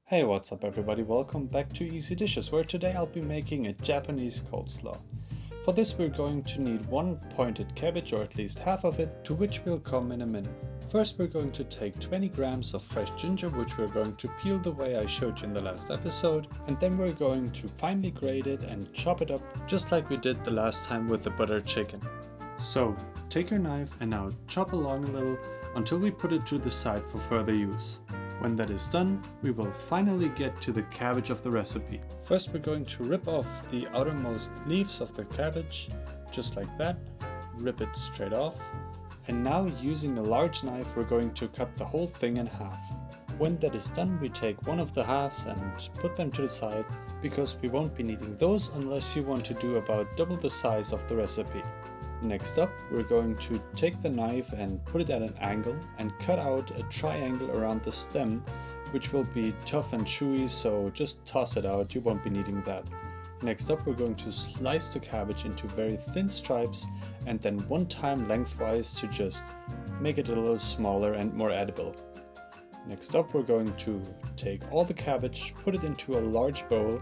Hey, what's up everybody? Welcome back to Easy Dishes, where today I'll be making a Japanese coleslaw. For this we're going to need one pointed cabbage, or at least half of it, to which we'll come in a minute. First we're going to take 20 grams of fresh ginger, which we're going to peel the way I showed you in the last episode, and then we're going to finely grate it and chop it up just like we did the last time with the butter chicken. So take your knife and now chop along a little until we put it to the side for further use. When that is done, we will finally get to the cabbage of the recipe. First we're going to rip off the outermost leaves of the cabbage, just like that. Rip it straight off. And now using a large knife we're going to cut the whole thing in half. When that is done, we take one of the halves and put them to the side, because we won't be needing those unless you want to do about double the size of the recipe. Next up, we're going to take the knife and put it at an angle and cut out a triangle around the stem, which will be tough and chewy, so just toss it out, you won't be needing that. Next up, we're going to slice the cabbage into very thin stripes and then one time lengthwise to just make it a little smaller and more edible. Next up, we're going to take all the cabbage, put it into a large bowl.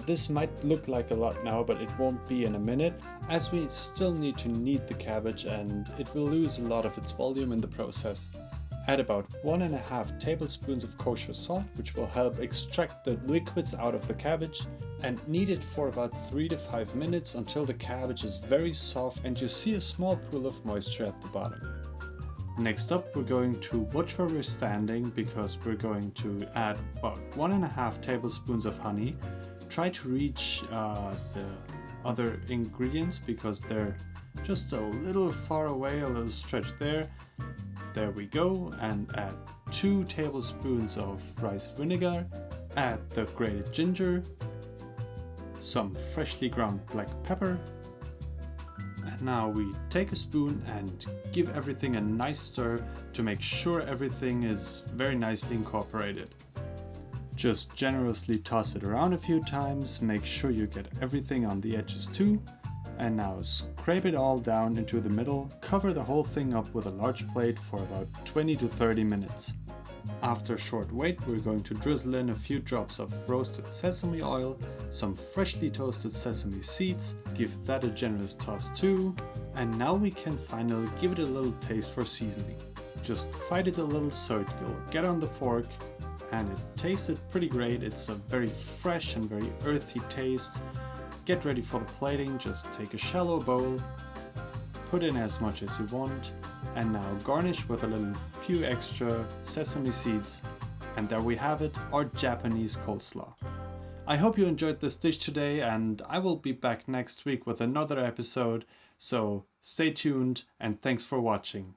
This might look like a lot now, but it won't be in a minute, as we still need to knead the cabbage and it will lose a lot of its volume in the process. Add about 1.5 tablespoons of kosher salt, which will help extract the liquids out of the cabbage, and knead it for about 3 to 5 minutes until the cabbage is very soft and you see a small pool of moisture at the bottom. Next up, we're going to watch where we're standing, because we're going to add about 1.5 tablespoons of honey. Try to reach the other ingredients because they're just a little far away, a little stretched there. There we go, and add 2 tablespoons of rice vinegar, add the grated ginger, some freshly ground black pepper, and now we take a spoon and give everything a nice stir to make sure everything is very nicely incorporated. Just generously toss it around a few times, make sure you get everything on the edges too, and now scrape it all down into the middle. Cover the whole thing up with a large plate for about 20 to 30 minutes. After a short wait, we're going to drizzle in a few drops of roasted sesame oil, some freshly toasted sesame seeds, give that a generous toss too, and now we can finally give it a little taste for seasoning. Just fight it a little so it will get on the fork, and it tasted pretty great. It's a very fresh and very earthy taste. Get ready for the plating. Just take a shallow bowl, put in as much as you want, and now garnish with a few extra sesame seeds. And there we have it, our Japanese coleslaw. I hope you enjoyed this dish today, and I will be back next week with another episode, so stay tuned and thanks for watching.